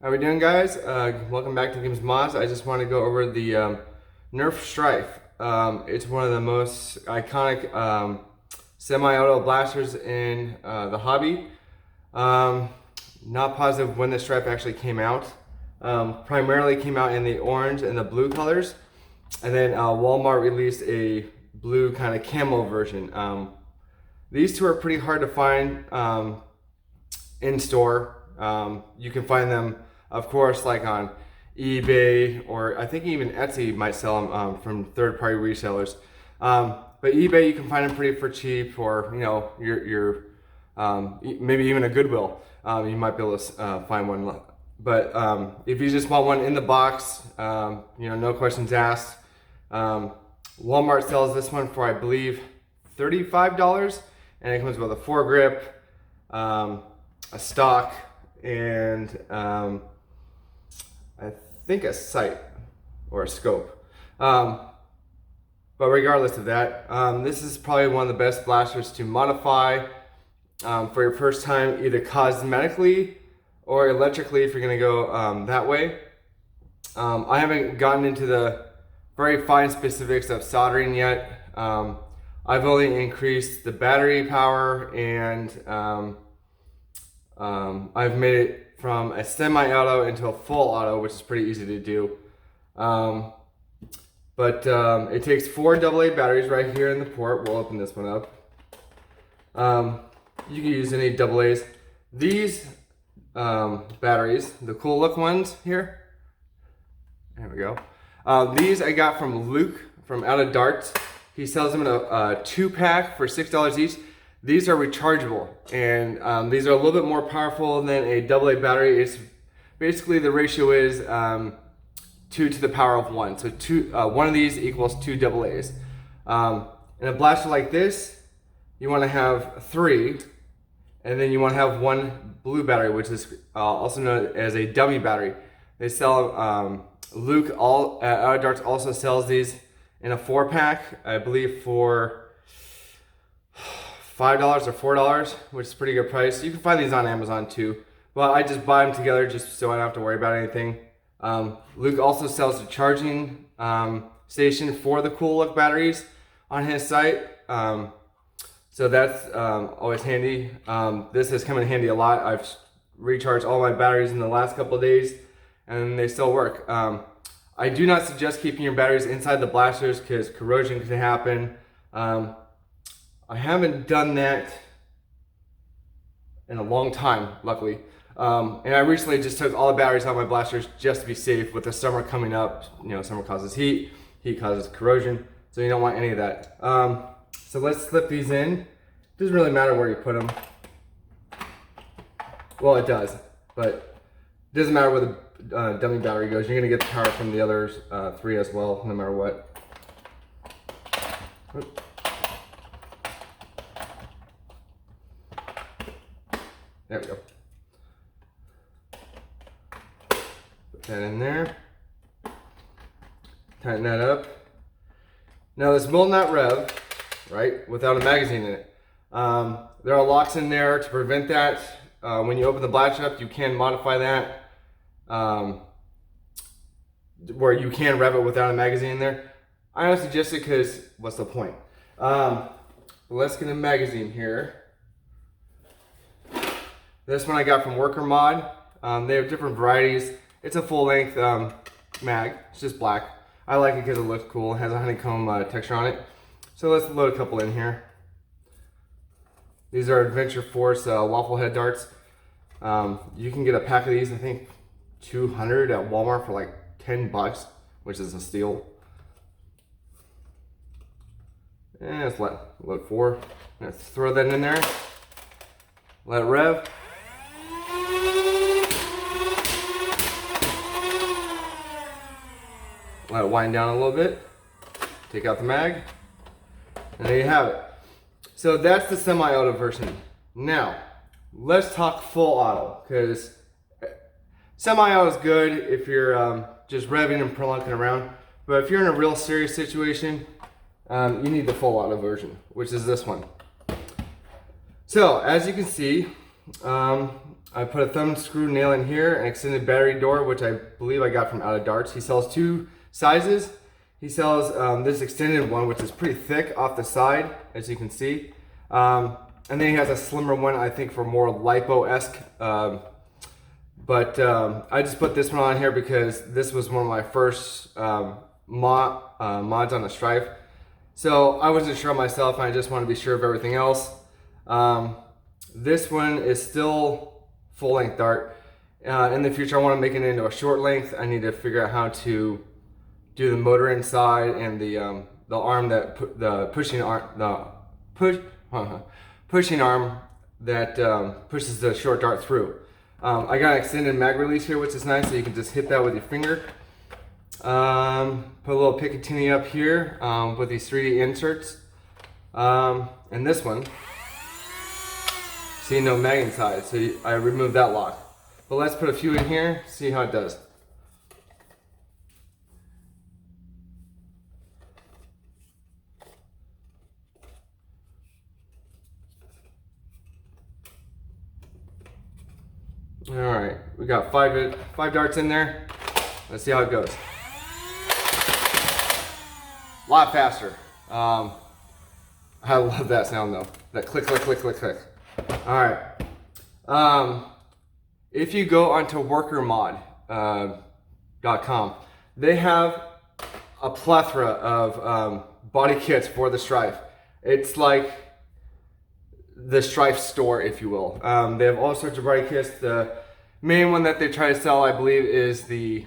How we doing, guys? Welcome back to Games Mods. I just want to go over the Nerf Stryfe. It's one of the most iconic semi-auto blasters in the hobby. Not positive when the Stryfe actually came out. Primarily came out in the orange and the blue colors, and then Walmart released a blue kind of camo version. These two are pretty hard to find in store. You can find them, of course, like on eBay, or I think even Etsy might sell them from third-party resellers. But eBay, you can find them pretty for cheap, or your maybe even a Goodwill. You might be able to find one. But if you just want one in the box, no questions asked. Walmart sells this one for, I believe, $35, and it comes with a foregrip, a stock, and I think a sight or a scope. But regardless of that, this is probably one of the best blasters to modify for your first time, either cosmetically or electrically if you're going to go that way. I haven't gotten into the very fine specifics of soldering yet. I've only increased the battery power, and I've made it from a semi-auto into a full auto, which is pretty easy to do. It takes 4 AA batteries right here in the port. We'll open this one up. You can use any AA's. These batteries, the cool look ones here, there we go. These I got from Luke from Out of Darts. He sells them in a 2-pack for $6 each. These are rechargeable, and these are a little bit more powerful than a AA battery. It's basically, the ratio is 2 to the power of 1. So one of these equals 2 AA's. In a blaster like this, you want to have 3, and then you want to have 1 blue battery, which is also known as a dummy battery. They sell, Luke Out of Darts also sells these in a 4-pack, I believe for $5 or $4, which is a pretty good price. You can find these on Amazon too, but I just buy them together just so I don't have to worry about anything. Luke also sells a charging station for the cool look batteries on his site, so that's always handy. This has come in handy a lot. I've recharged all my batteries in the last couple of days, and they still work. I do not suggest keeping your batteries inside the blasters because corrosion can happen. I haven't done that in a long time, luckily. And I recently just took all the batteries out of my blasters just to be safe. With the summer coming up, summer causes heat, heat causes corrosion, so you don't want any of that. So let's slip these in. Doesn't really matter where you put them. Well, it does, but it doesn't matter where the dummy battery goes. You're gonna get the power from the others 3 as well, no matter what. There we go. Put that in there. Tighten that up. Now this will not rev, right, without a magazine in it. There are locks in there to prevent that. When you open the blaster up, you can modify that where you can rev it without a magazine in there. I don't suggest it because what's the point? Let's get a magazine here. This one I got from Worker Mod. They have different varieties. It's a full-length mag. It's just black. I like it because it looks cool. It has a honeycomb texture on it. So let's load a couple in here. These are Adventure Force waffle head darts. You can get a pack of these, I think 200 at Walmart for like $10, which is a steal. And let's load 4. Let's throw that in there. Let it rev. Let it wind down a little bit. Take out the mag. And there you have it. So that's the semi-auto version. Now, let's talk full auto, because semi-auto is good if you're just revving and prolunking around. But if you're in a real serious situation, you need the full auto version, which is this one. So as you can see, I put a thumb screw nail in here, an extended battery door, which I believe I got from Out of Darts. He sells two sizes. He sells this extended one, which is pretty thick off the side, as you can see. And then he has a slimmer one, I think, for more lipo-esque. But I just put this one on here because this was one of my first mods on the Stryfe. So I wasn't sure myself, and I just want to be sure of everything else. This one is still full-length dart. In the future, I want to make it into a short length. I need to figure out how to do the motor inside and the arm that pushing arm that pushes the short dart through. I got an extended mag release here, which is nice, so you can just hit that with your finger. Put a little Picatinny up here with these 3D inserts. And this one, see, no mag inside, so I removed that lock. But let's put a few in here, see how it does. All right, we got five darts in there. Let's see how it goes. A lot faster. I love that sound though. That click, click, click, click, click. All right. If you go onto workermod.com, they have a plethora of body kits for the Stryfe. It's like the Stryfe store, if you will. They have all sorts of body kits. The main one that they try to sell, I believe, is the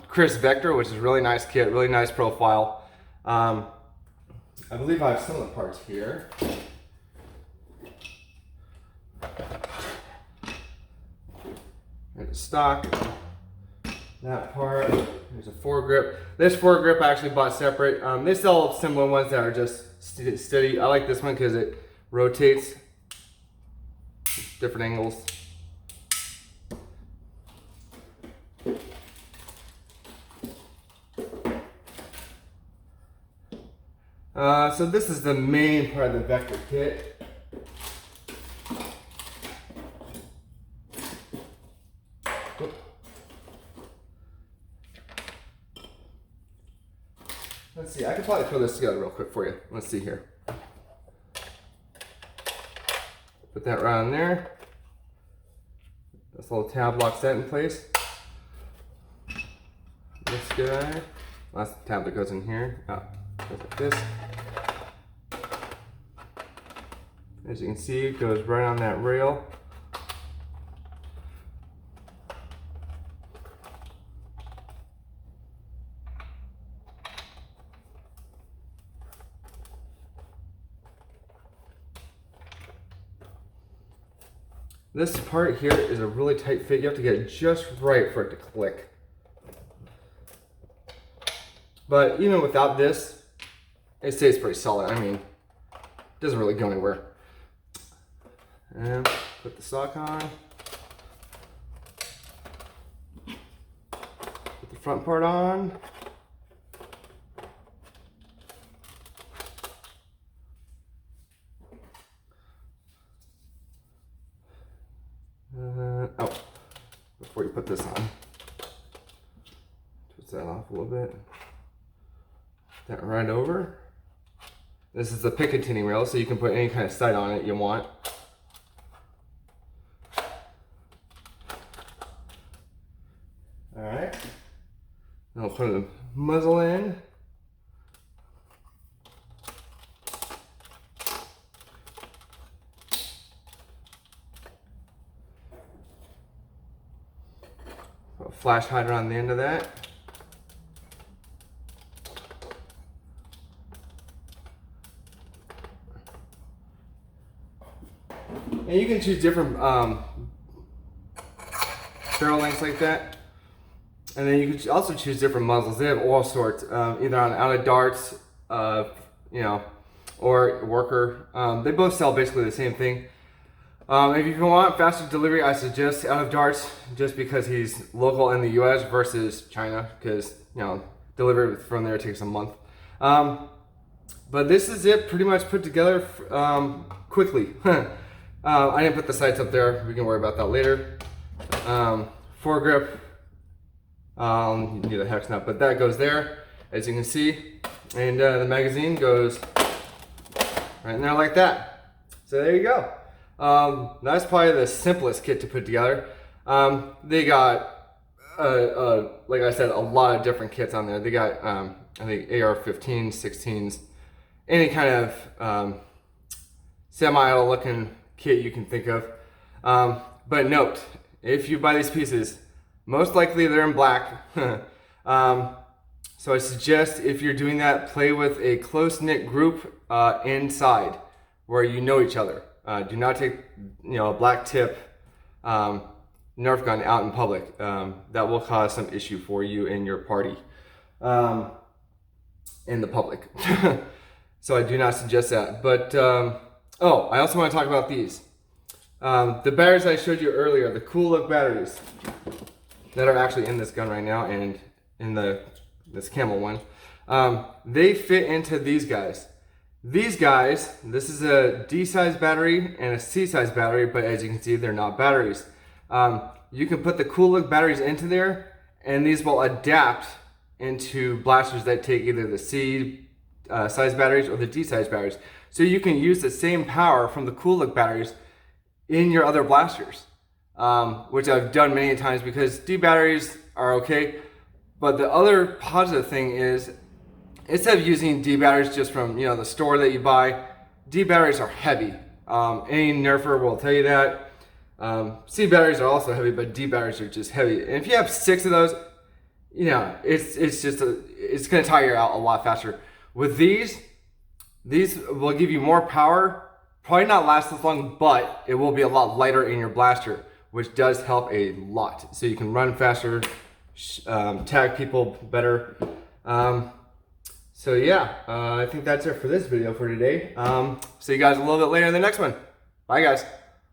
Chris Vector, which is a really nice kit, really nice profile. I believe I have some of the parts here. There's a stock, that part, there's a foregrip. This foregrip I actually bought separate. They sell similar ones that are just steady. I like this one because it rotates different angles. So this is the main part of the Vector kit. Let's see, I could probably throw this together real quick for you. Let's see here. Put that right on there. This little tab locks that in place. This guy. Last tab that goes in here. Goes like this. As you can see, it goes right on that rail. This part here is a really tight fit. You have to get it just right for it to click. But even without this, it stays pretty solid. I mean, it doesn't really go anywhere. And put the sock on. Put the front part on. Before you put this on, twist that off a little bit. Put that right over. This is the Picatinny rail, so you can put any kind of sight on it you want. All right. Now I'll put the muzzle in. Flash hider on the end of that. And you can choose different barrel lengths like that. And then you can also choose different muzzles. They have all sorts, either on Out of Darts, you know, or Worker. They both sell basically the same thing. If you want faster delivery, I suggest Out of Darts, just because he's local in the US versus China, because, you know, delivery from there takes a month. But this is it, pretty much put together quickly. I didn't put the sights up there. We can worry about that later. Foregrip. You need a hex nut, but that goes there, as you can see. And the magazine goes right in there like that. So there you go. That's probably the simplest kit to put together. They got, like I said, a lot of different kits on there. They got, I think AR-15s, 16s, any kind of semi-auto looking kit you can think of. But note, if you buy these pieces, most likely they're in black. So I suggest if you're doing that, play with a close-knit group inside where you know each other. Do not take, a black tip Nerf gun out in public. That will cause some issue for you and your party in the public. So I do not suggest that. But I also want to talk about these. The batteries I showed you earlier, the cool look batteries that are actually in this gun right now and in this Camel one, they fit into these guys. These guys, this is a D-size battery and a C-size battery, but as you can see, they're not batteries. You can put the cool look batteries into there, and these will adapt into blasters that take either the C size batteries or the D size batteries. So you can use the same power from the cool look batteries in your other blasters, which I've done many times because D batteries are okay. But the other positive thing is, instead of using D batteries just from the store that you buy, D batteries are heavy. Any Nerfer will tell you that. C batteries are also heavy, but D batteries are just heavy. And if you have 6 of those, it's gonna tire you out a lot faster. With these will give you more power. Probably not last as long, but it will be a lot lighter in your blaster, which does help a lot. So you can run faster, tag people better. So yeah, I think that's it for this video for today. See you guys a little bit later in the next one. Bye guys.